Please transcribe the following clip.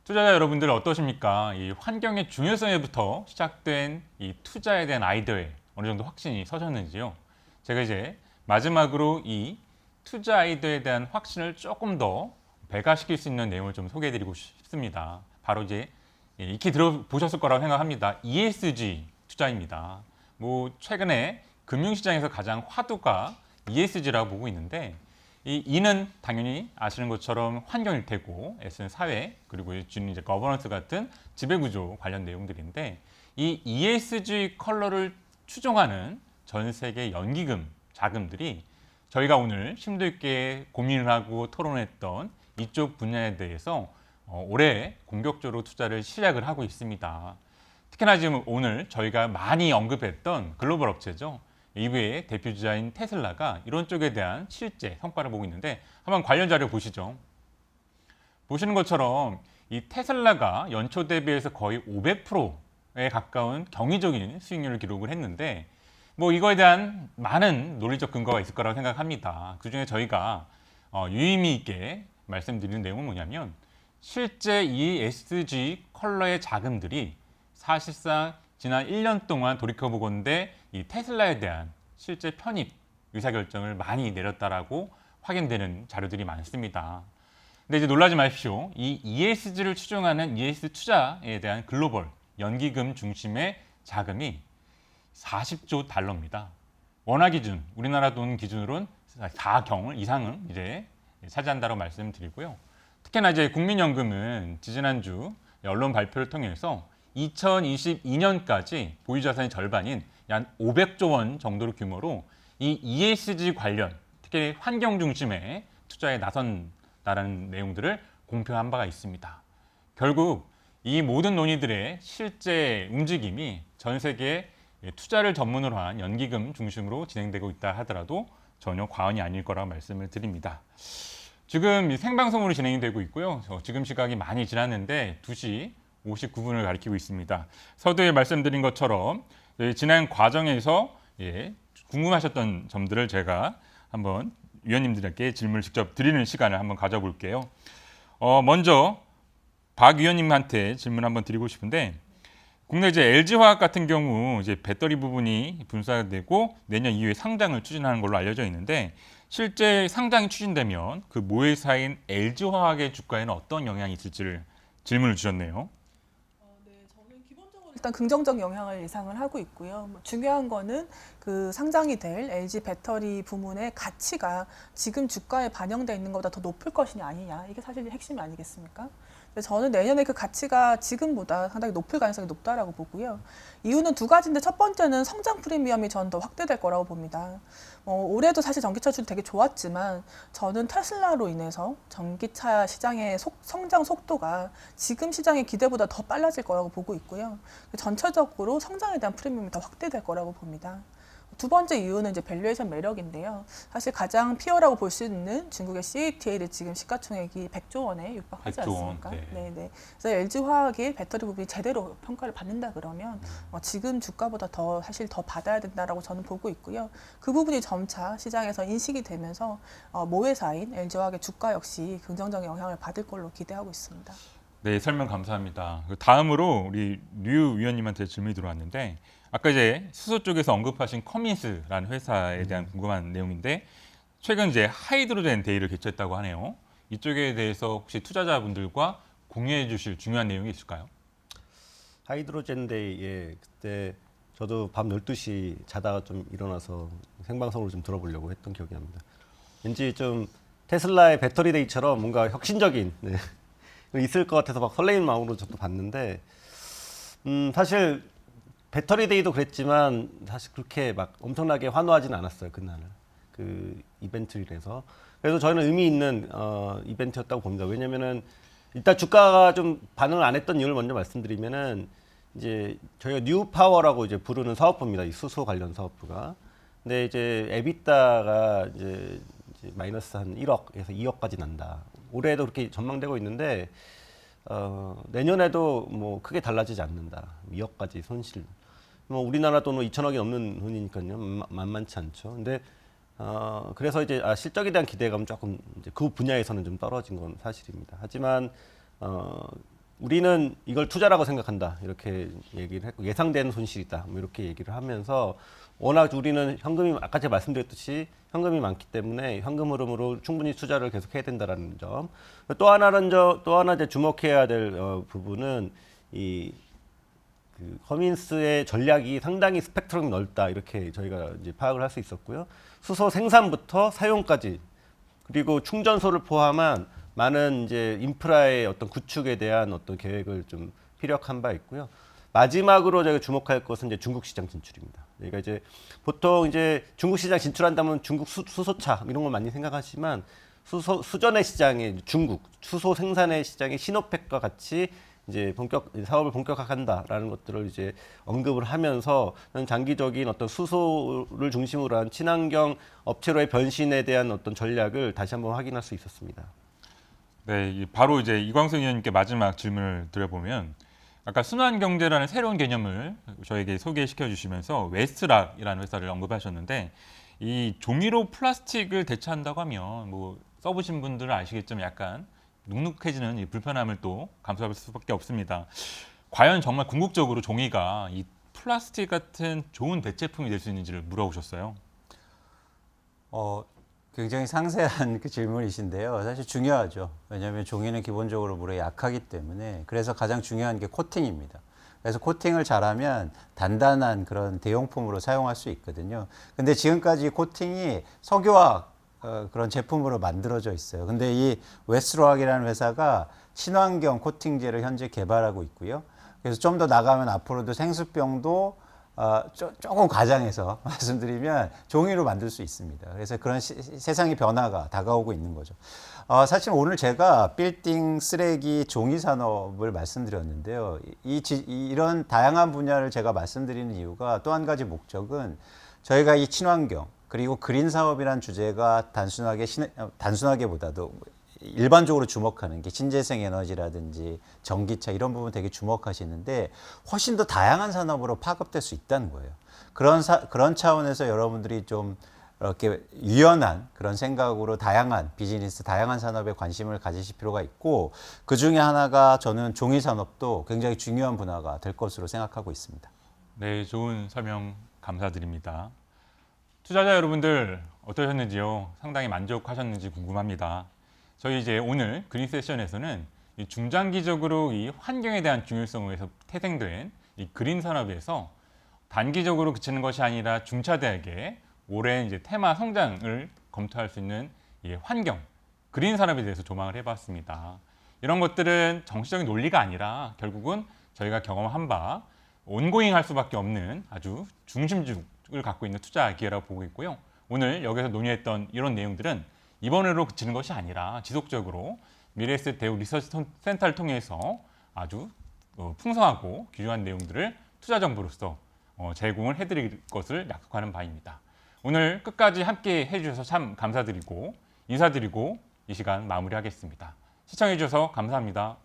투자자 여러분들 어떠십니까? 이 환경의 중요성에부터 시작된 이 투자에 대한 아이디어에 어느 정도 확신이 서셨는지요? 제가 이제 마지막으로 이 투자 아이디어에 대한 확신을 조금 더 배가시킬 수 있는 내용을 좀 소개해드리고 싶습니다. 바로 이제 익히 들어보셨을 거라고 생각합니다. ESG 투자입니다. 뭐 최근에 금융시장에서 가장 화두가 ESG라고 보고 있는데 이 E는 당연히 아시는 것처럼 환경일 테고, S는 사회, 그리고 G는 이제 거버넌스 같은 지배구조 관련 내용들인데 이 ESG 컬러를 추종하는 전 세계 연기금 자금들이 저희가 오늘 심도 있게 고민을 하고 토론했던 이쪽 분야에 대해서 올해 본격적으로 투자를 시작을 하고 있습니다. 특히나 지금 오늘 저희가 많이 언급했던 글로벌 업체죠. 이외에 대표 주자인 테슬라가 이런 쪽에 대한 실제 성과를 보고 있는데 한번 관련 자료 보시죠. 보시는 것처럼 이 테슬라가 연초 대비해서 거의 500%에 가까운 경이적인 수익률을 기록을 했는데 뭐 이거에 대한 많은 논리적 근거가 있을 거라고 생각합니다. 그중에 저희가 유의미 있게 말씀드리는 내용은 뭐냐면 실제 ESG 컬러의 자금들이 사실상 지난 1년 동안 돌이켜보건대 이 테슬라에 대한 실제 편입 의사결정을 많이 내렸다라고 확인되는 자료들이 많습니다. 근데 이제 놀라지 마십시오. 이 ESG를 추종하는 ESG 투자에 대한 글로벌 연기금 중심의 자금이 40조 달러입니다. 원화 기준, 우리나라 돈 기준으로는 4경 이상을 이제 차지한다고 말씀드리고요. 특히나 이제 국민연금은 지지난주 언론 발표를 통해서 2022년까지 보유 자산의 절반인 약 500조 원 정도로 규모로 이 ESG 관련, 특히 환경 중심의 투자에 나선다라는 내용들을 공표한 바가 있습니다. 결국 이 모든 논의들의 실제 움직임이 전 세계 투자를 전문으로 한 연기금 중심으로 진행되고 있다 하더라도 전혀 과언이 아닐 거라고 말씀을 드립니다. 지금 생방송으로 진행이 되고 있고요. 지금 시각이 많이 지났는데 2시 59분을 가리키고 있습니다. 서두에 말씀드린 것처럼 지난 과정에서 궁금하셨던 점들을 제가 한번 위원님들께 질문을 직접 드리는 시간을 한번 가져볼게요. 먼저 박 위원님한테 질문 한번 드리고 싶은데 국내 이제 LG화학 같은 경우 이제 배터리 부분이 분사되고 내년 이후에 상장을 추진하는 걸로 알려져 있는데 실제 상장이 추진되면 그 모회사인 LG화학의 주가에는 어떤 영향이 있을지를 질문을 주셨네요. 네, 저는 기본적으로 일단 긍정적 영향을 예상을 하고 있고요. 중요한 거는 그 상장이 될 LG 배터리 부문의 가치가 지금 주가에 반영돼 있는 것보다 더 높을 것이냐 아니냐, 이게 사실 핵심이 아니겠습니까? 근데 저는 내년에 그 가치가 지금보다 상당히 높을 가능성이 높다라고 보고요. 이유는 두 가지인데 첫 번째는 성장 프리미엄이 저는 더 확대될 거라고 봅니다. 올해도 사실 전기차 수출이 되게 좋았지만 저는 테슬라로 인해서 전기차 시장의 성장 속도가 지금 시장의 기대보다 더 빨라질 거라고 보고 있고요. 전체적으로 성장에 대한 프리미엄이 더 확대될 거라고 봅니다. 두 번째 이유는 이제 밸류에이션 매력인데요. 사실 가장 피어라고 볼 수 있는 중국의 CATL이 지금 시가총액이 100조 원에 육박하지 100조 원, 않습니까? 네. 네네. 그래서 LG화학의 배터리 부분이 제대로 평가를 받는다 그러면 지금 주가보다 더 사실 더 받아야 된다라고 저는 보고 있고요. 그 부분이 점차 시장에서 인식이 되면서 모회사인 LG화학의 주가 역시 긍정적인 영향을 받을 걸로 기대하고 있습니다. 네, 설명 감사합니다. 다음으로 우리 류 위원님한테 질문이 들어왔는데 아까 이제 수소 쪽에서 언급하신 커민스라는 회사에 대한 궁금한 내용인데 최근 이제 하이드로젠 데이를 개최했다고 하네요. 이쪽에 대해서 혹시 투자자분들과 공유해 주실 중요한 내용이 있을까요? 하이드로젠데이, 그때 저도 밤 12시 자다가 좀 일어나서 생방송으로 좀 들어보려고 했던 기억이 납니다. 왠지 좀 테슬라의 배터리 데이처럼 뭔가 혁신적인 있을 것 같아서 막 설레이는 마음으로 저도 봤는데 사실 배터리 데이도 그랬지만 사실 그렇게 막 엄청나게 환호하지는 않았어요, 그날을. 그 이벤트라서. 그래서 저희는 의미 있는 이벤트였다고 봅니다. 왜냐면은 일단 주가가 좀 반응을 안 했던 이유를 먼저 말씀드리면은 이제 저희가 뉴파워라고 이제 부르는 사업부입니다. 이 수소 관련 사업부가. 근데 이제 에비타가 이제 마이너스 한 1억에서 2억까지 난다. 올해도 그렇게 전망되고 있는데 내년에도 뭐 크게 달라지지 않는다. 2억까지 손실. 뭐 우리나라 돈으로 2천억이 넘는 돈이니까요. 만만치 않죠. 근데 그래서 이제 실적에 대한 기대감은 조금 이제 그 분야에서는 좀 떨어진 건 사실입니다. 하지만 우리는 이걸 투자라고 생각한다 이렇게 얘기를 했고 예상되는 손실이다 뭐 이렇게 얘기를 하면서 워낙 우리는 현금이 아까 제가 말씀드렸듯이 현금이 많기 때문에 현금 흐름으로 충분히 투자를 계속 해야 된다라는 점. 또 하나 이제 주목해야 될 부분은 그 커민스의 전략이 상당히 스펙트럼이 넓다 이렇게 저희가 이제 파악을 할 수 있었고요. 수소 생산부터 사용까지 그리고 충전소를 포함한 많은 이제 인프라의 어떤 구축에 대한 어떤 계획을 좀 피력한 바 있고요. 마지막으로 제가 주목할 것은 이제 중국 시장 진출입니다. 그러니까 이제 보통 이제 중국 시장 진출한다면 중국 수소차 이런 걸 많이 생각하지만 수전의 시장에 중국 수소 생산의 시장의 시노펙과 같이 이제 사업을 본격화한다라는 것들을 이제 언급을 하면서 장기적인 어떤 수소를 중심으로 한 친환경 업체로의 변신에 대한 어떤 전략을 다시 한번 확인할 수 있었습니다. 네, 바로 이제 이광석 의원님께 마지막 질문을 드려보면 아까 순환경제라는 새로운 개념을 저에게 소개시켜 주시면서 웨스트락이라는 회사를 언급하셨는데 이 종이로 플라스틱을 대체한다고 하면 뭐 써보신 분들은 아시겠지만 약간 눅눅해지는 이 불편함을 또 감수할 수밖에 없습니다. 과연 정말 궁극적으로 종이가 이 플라스틱 같은 좋은 대체품이 될 수 있는지를 물어보셨어요. 굉장히 상세한 그 질문이신데요. 사실 중요하죠. 왜냐하면 종이는 기본적으로 물에 약하기 때문에 그래서 가장 중요한 게 코팅입니다. 그래서 코팅을 잘하면 단단한 그런 대용품으로 사용할 수 있거든요. 근데 지금까지 코팅이 석유화학 그런 제품으로 만들어져 있어요. 근데 이 웨스트락이라는 회사가 친환경 코팅제를 현재 개발하고 있고요. 그래서 좀 더 나가면 앞으로도 생수병도 조금 과장해서 말씀드리면 종이로 만들 수 있습니다. 그래서 그런 세상의 변화가 다가오고 있는 거죠. 사실 오늘 제가 빌딩, 쓰레기, 종이 산업을 말씀드렸는데요. 이런 다양한 분야를 제가 말씀드리는 이유가 또 한 가지 목적은 저희가 이 친환경 그리고 그린 사업이라는 주제가 단순하게보다도 일반적으로 주목하는 게 신재생 에너지라든지 전기차 이런 부분 되게 주목하시는데 훨씬 더 다양한 산업으로 파급될 수 있다는 거예요. 그런 차원에서 여러분들이 좀 이렇게 유연한 그런 생각으로 다양한 비즈니스, 다양한 산업에 관심을 가지실 필요가 있고 그 중에 하나가 저는 종이 산업도 굉장히 중요한 분야가 될 것으로 생각하고 있습니다. 네, 좋은 설명 감사드립니다. 투자자 여러분들 어떠셨는지요? 상당히 만족하셨는지 궁금합니다. 저희 이제 오늘 그린 세션에서는 이 중장기적으로 이 환경에 대한 중요성에서 태생된 이 그린 산업에서 단기적으로 그치는 것이 아니라 중차대하게 오랜 이제 테마 성장을 검토할 수 있는 이 환경, 그린 산업에 대해서 조망을 해봤습니다. 이런 것들은 정치적인 논리가 아니라 결국은 저희가 경험한 바 온고잉 할 수밖에 없는 아주 중심축을 갖고 있는 투자 기회라고 보고 있고요. 오늘 여기서 논의했던 이런 내용들은 이번으로 그치는 것이 아니라 지속적으로 미래에셋 대우 리서치 센터를 통해서 아주 풍성하고 귀중한 내용들을 투자 정보로서 제공을 해드릴 것을 약속하는 바입니다. 오늘 끝까지 함께 해주셔서 참 감사드리고 인사드리고 이 시간 마무리하겠습니다. 시청해주셔서 감사합니다.